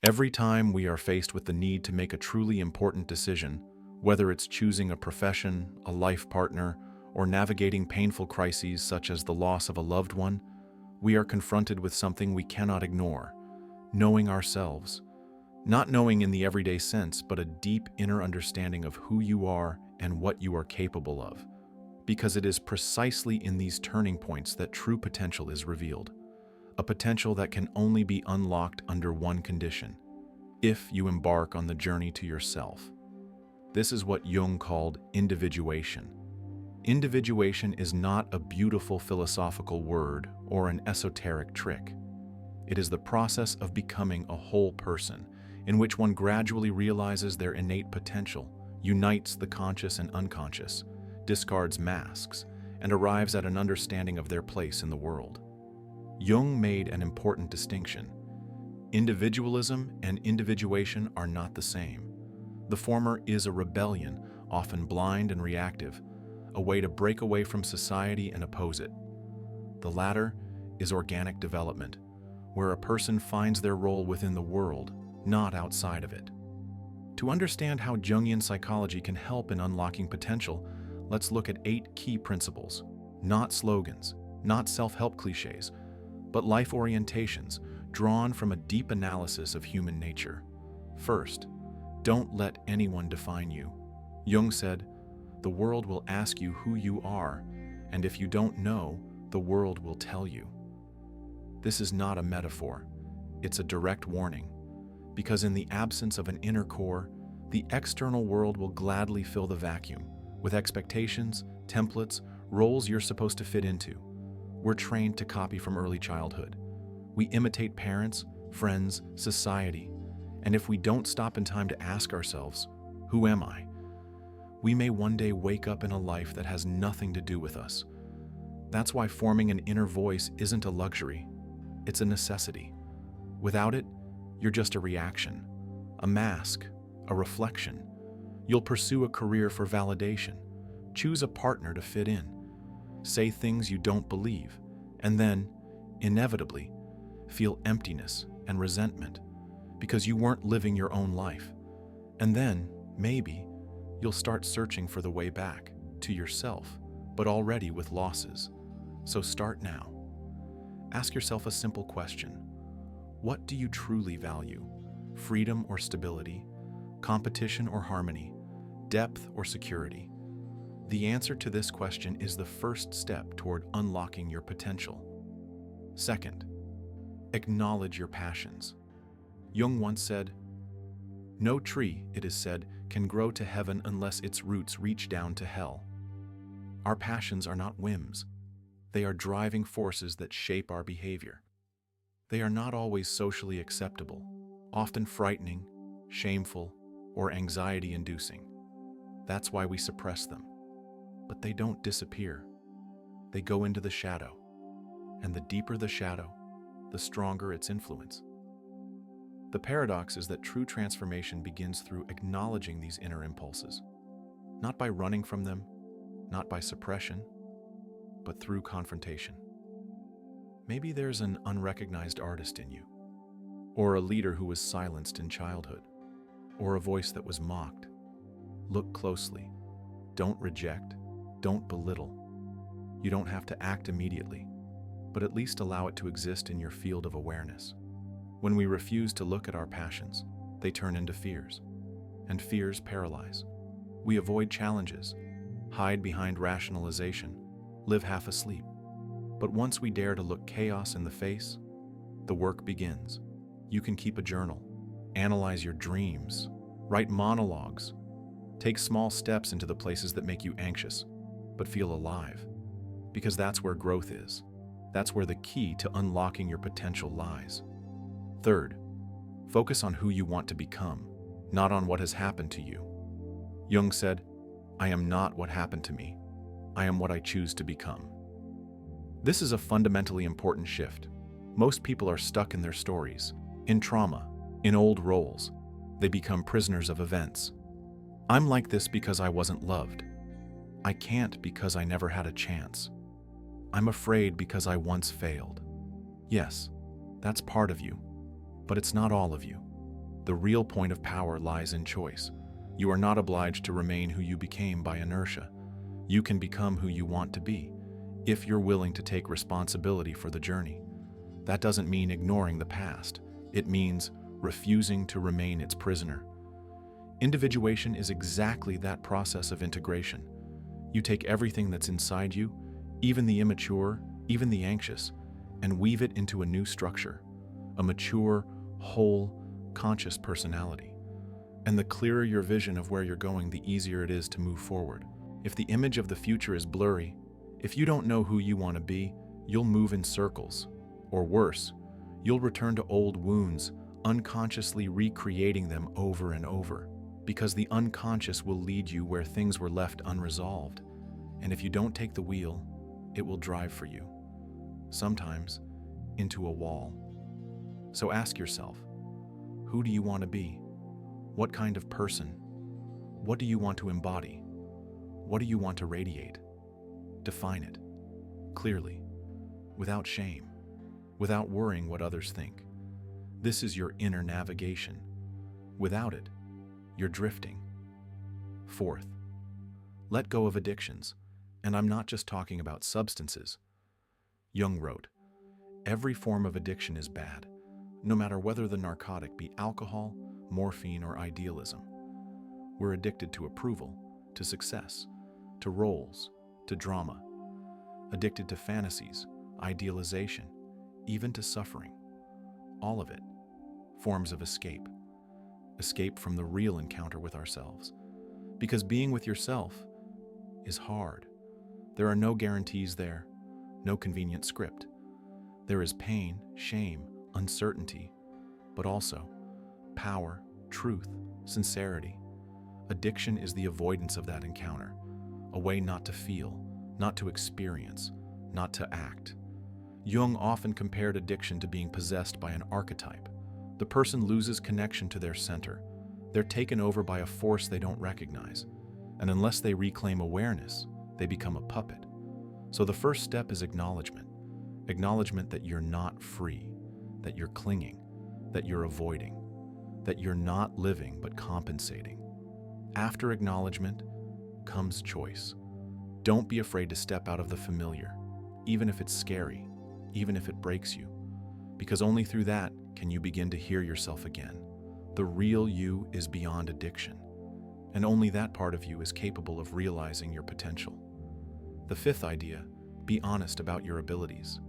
Every time we are faced with the need to make a truly important decision, whether it's choosing a profession, a life partner, or navigating painful crises such as the loss of a loved one, we are confronted with something we cannot ignore: knowing ourselves. Not knowing in the everyday sense, but a deep inner understanding of who you are and what you are capable of. Because it is precisely in these turning points that true potential is revealed. A potential that can only be unlocked under one condition: if you embark on the journey to yourself. This is what Jung called individuation. Individuation is not a beautiful philosophical word or an esoteric trick. It is the process of becoming a whole person, in which one gradually realizes their innate potential, unites the conscious and unconscious, discards masks, and arrives at an understanding of their place in the world. Jung made an important distinction. Individualism and individuation are not the same. The former is a rebellion, often blind and reactive, a way to break away from society and oppose it. The latter is organic development, where a person finds their role within the world, not outside of it. To understand how Jungian psychology can help in unlocking potential, let's look at 8 key principles, not slogans, not self-help cliches, but life orientations drawn from a deep analysis of human nature. First, don't let anyone define you. Jung said, "The world will ask you who you are, and if you don't know, the world will tell you." This is not a metaphor, it's a direct warning. Because in the absence of an inner core, the external world will gladly fill the vacuum with expectations, templates, roles you're supposed to fit into. We're trained to copy from early childhood. We imitate parents, friends, society, and if we don't stop in time to ask ourselves, who am I? We may one day wake up in a life that has nothing to do with us. That's why forming an inner voice isn't a luxury, it's a necessity. Without it, you're just a reaction, a mask, a reflection. You'll pursue a career for validation, choose a partner to fit in, say things you don't believe, and then, inevitably, feel emptiness and resentment because you weren't living your own life. And then, maybe, you'll start searching for the way back to yourself, but already with losses. So start now. Ask yourself a simple question. What do you truly value? Freedom or stability? Competition or harmony? Depth or security? The answer to this question is the first step toward unlocking your potential. Second, acknowledge your passions. Jung once said, "No tree, it is said, can grow to heaven unless its roots reach down to hell." Our passions are not whims. They are driving forces that shape our behavior. They are not always socially acceptable, often frightening, shameful, or anxiety-inducing. That's why we suppress them. But they don't disappear. They go into the shadow. And the deeper the shadow, the stronger its influence. The paradox is that true transformation begins through acknowledging these inner impulses, not by running from them, not by suppression, but through confrontation. Maybe there's an unrecognized artist in you, or a leader who was silenced in childhood, or a voice that was mocked. Look closely. Don't reject. Don't belittle. You don't have to act immediately, but at least allow it to exist in your field of awareness. When we refuse to look at our passions, they turn into fears, and fears paralyze. We avoid challenges, hide behind rationalization, live half asleep. But once we dare to look chaos in the face, the work begins. You can keep a journal, analyze your dreams, write monologues, take small steps into the places that make you anxious, but feel alive. Because that's where growth is. That's where the key to unlocking your potential lies. Third, focus on who you want to become, not on what has happened to you. Jung said, "I am not what happened to me. I am what I choose to become." This is a fundamentally important shift. Most people are stuck in their stories, in trauma, in old roles. They become prisoners of events. I'm like this because I wasn't loved. I can't because I never had a chance. I'm afraid because I once failed. Yes, that's part of you, but it's not all of you. The real point of power lies in choice. You are not obliged to remain who you became by inertia. You can become who you want to be, if you're willing to take responsibility for the journey. That doesn't mean ignoring the past. It means refusing to remain its prisoner. Individuation is exactly that process of integration. You take everything that's inside you, even the immature, even the anxious, and weave it into a new structure, a mature, whole, conscious personality. And the clearer your vision of where you're going, the easier it is to move forward. If the image of the future is blurry, if you don't know who you want to be, you'll move in circles. Or worse, you'll return to old wounds, unconsciously recreating them over and over, because the unconscious will lead you where things were left unresolved. And if you don't take the wheel, it will drive for you, sometimes into a wall. So ask yourself, who do you want to be? What kind of person? What do you want to embody? What do you want to radiate? Define it clearly, without shame, without worrying what others think. This is your inner navigation. Without it, you're drifting. Fourth, let go of addictions. And I'm not just talking about substances. Jung wrote, "Every form of addiction is bad, no matter whether the narcotic be alcohol, morphine, or idealism. We're addicted to approval, to success, to roles, to drama. Addicted to fantasies, idealization, even to suffering. All of it, forms of escape. Escape from the real encounter with ourselves. Because being with yourself is hard. There are no guarantees there, no convenient script. There is pain, shame, uncertainty, but also power, truth, sincerity. Addiction is the avoidance of that encounter, a way not to feel, not to experience, not to act. Jung often compared addiction to being possessed by an archetype. The person loses connection to their center. They're taken over by a force they don't recognize, and unless they reclaim awareness, they become a puppet. So the first step is acknowledgement. Acknowledgement that you're not free, that you're clinging, that you're avoiding, that you're not living but compensating. After acknowledgement comes choice. Don't be afraid to step out of the familiar, even if it's scary, even if it breaks you, because only through that can you begin to hear yourself again. The real you is beyond addiction, and only that part of you is capable of realizing your potential. The fifth idea, be honest about your abilities.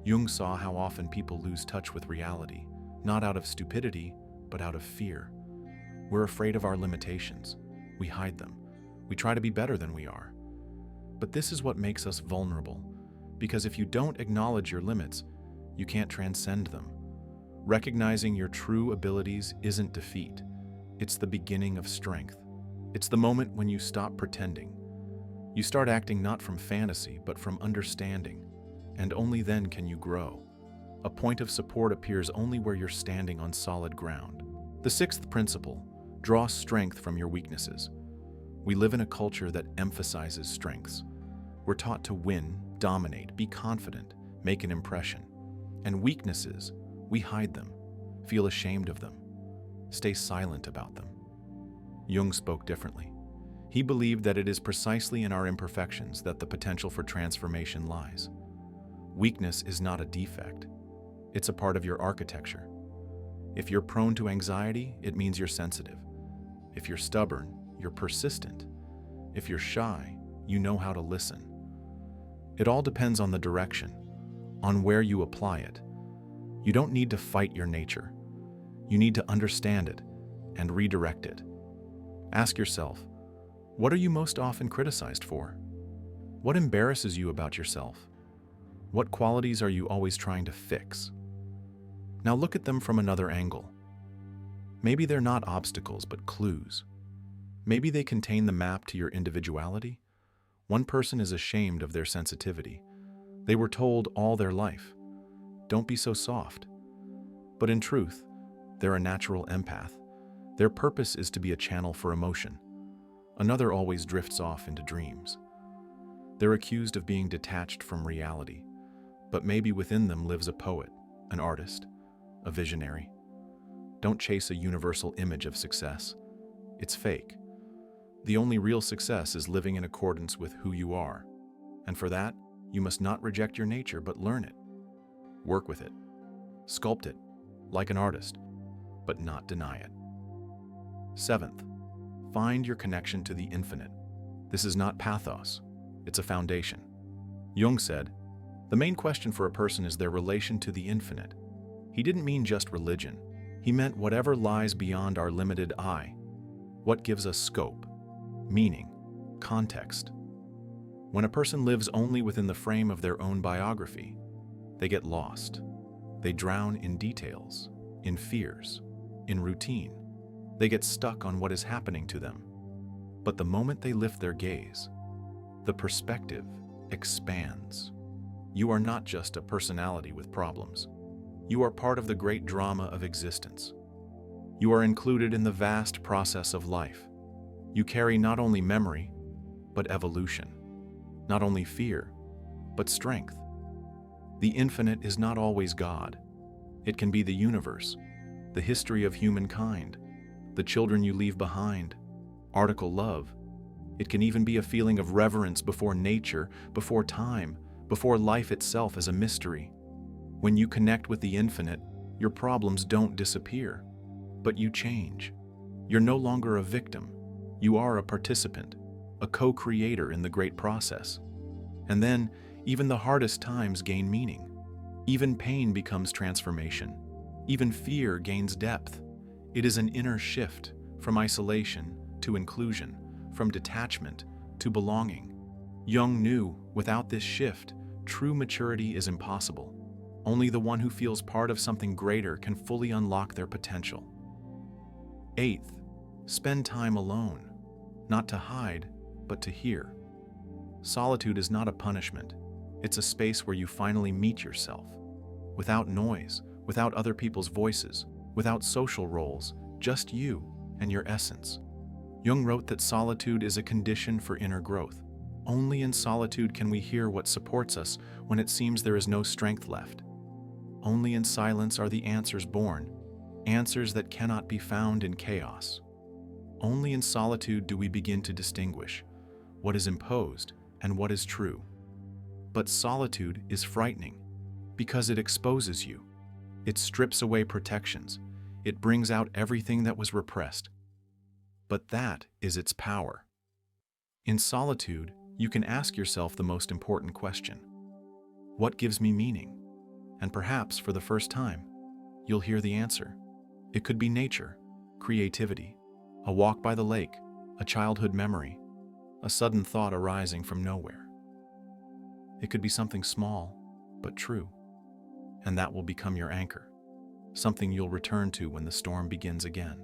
Jung saw how often people lose touch with reality, not out of stupidity, but out of fear. We're afraid of our limitations. We hide them. We try to be better than we are. But this is what makes us vulnerable, because if you don't acknowledge your limits, you can't transcend them. Recognizing your true abilities isn't defeat. It's the beginning of strength. It's the moment when you stop pretending. You start acting not from fantasy, but from understanding, and only then can you grow. A point of support appears only where you're standing on solid ground. The sixth principle, draw strength from your weaknesses. We live in a culture that emphasizes strengths. We're taught to win, dominate, be confident, make an impression. And weaknesses, we hide them, feel ashamed of them, stay silent about them. Jung spoke differently. He believed that it is precisely in our imperfections that the potential for transformation lies. Weakness is not a defect. It's a part of your architecture. If you're prone to anxiety, it means you're sensitive. If you're stubborn, you're persistent. If you're shy, you know how to listen. It all depends on the direction, on where you apply it. You don't need to fight your nature. You need to understand it and redirect it. Ask yourself, what are you most often criticized for? What embarrasses you about yourself? What qualities are you always trying to fix? Now look at them from another angle. Maybe they're not obstacles, but clues. Maybe they contain the map to your individuality. One person is ashamed of their sensitivity. They were told all their life, don't be so soft. But in truth, they're a natural empath. Their purpose is to be a channel for emotion. Another always drifts off into dreams. They're accused of being detached from reality, but maybe within them lives a poet, an artist, a visionary. Don't chase a universal image of success. It's fake. The only real success is living in accordance with who you are. And for that, you must not reject your nature, but learn it. Work with it. Sculpt it, like an artist, but not deny it. Seventh, find your connection to the infinite. This is not pathos. It's a foundation. Jung said, the main question for a person is their relation to the infinite. He didn't mean just religion. He meant whatever lies beyond our limited eye. What gives us scope, meaning, context. When a person lives only within the frame of their own biography, they get lost. They drown in details, in fears, in routine. They get stuck on what is happening to them. But the moment they lift their gaze, the perspective expands. You are not just a personality with problems. You are part of the great drama of existence. You are included in the vast process of life. You carry not only memory, but evolution. Not only fear, but strength. The infinite is not always God. It can be the universe, the history of humankind, the children you leave behind, article love. It can even be a feeling of reverence before nature, before time, before life itself as a mystery. When you connect with the infinite, your problems don't disappear, but you change. You're no longer a victim. You are a participant, a co-creator in the great process. And then, even the hardest times gain meaning. Even pain becomes transformation. Even fear gains depth. It is an inner shift from isolation to inclusion, from detachment to belonging. Jung knew, without this shift, true maturity is impossible. Only the one who feels part of something greater can fully unlock their potential. Eighth, spend time alone, not to hide, but to hear. Solitude is not a punishment. It's a space where you finally meet yourself. Without noise, without other people's voices, without social roles, just you and your essence. Jung wrote that solitude is a condition for inner growth. Only in solitude can we hear what supports us when it seems there is no strength left. Only in silence are the answers born, answers that cannot be found in chaos. Only in solitude do we begin to distinguish what is imposed and what is true. But solitude is frightening because it exposes you. It strips away protections. It brings out everything that was repressed. But that is its power. In solitude, you can ask yourself the most important question. What gives me meaning? And perhaps for the first time, you'll hear the answer. It could be nature, creativity, a walk by the lake, a childhood memory, a sudden thought arising from nowhere. It could be something small, but true, and that will become your anchor, something you'll return to when the storm begins again.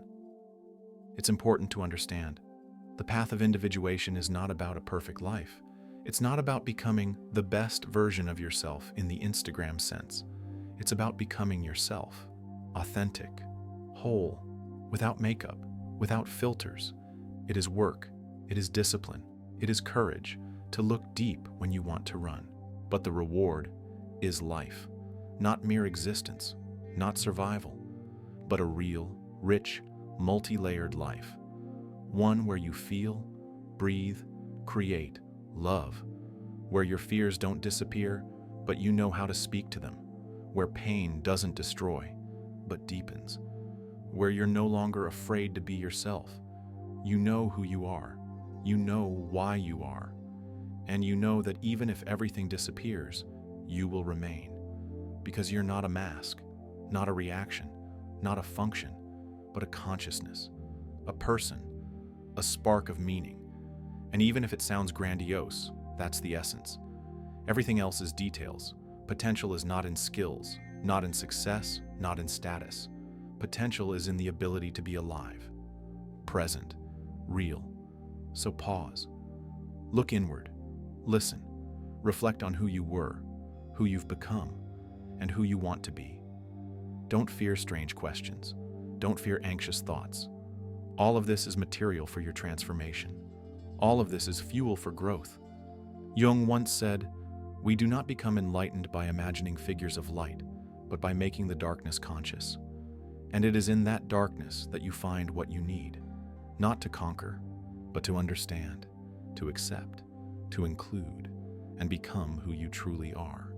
It's important to understand, the path of individuation is not about a perfect life. It's not about becoming the best version of yourself in the Instagram sense. It's about becoming yourself, authentic, whole, without makeup, without filters. It is work, it is discipline, it is courage to look deep when you want to run. But the reward is life, not mere existence, not survival, but a real, rich, multi-layered life. One where you feel, breathe, create, love, where your fears don't disappear, but you know how to speak to them, where pain doesn't destroy, but deepens, where you're no longer afraid to be yourself. You know who you are, you know why you are, and you know that even if everything disappears, you will remain, because you're not a mask, not a reaction, not a function, but a consciousness, a person, a spark of meaning. And even if it sounds grandiose, that's the essence. Everything else is details. Potential is not in skills, not in success, not in status. Potential is in the ability to be alive, present, real. So pause. Look inward. Listen. Reflect on who you were, who you've become, and who you want to be. Don't fear strange questions. Don't fear anxious thoughts. All of this is material for your transformation. All of this is fuel for growth. Jung once said, "We do not become enlightened by imagining figures of light, but by making the darkness conscious." And it is in that darkness that you find what you need, not to conquer, but to understand, to accept, to include, and become who you truly are.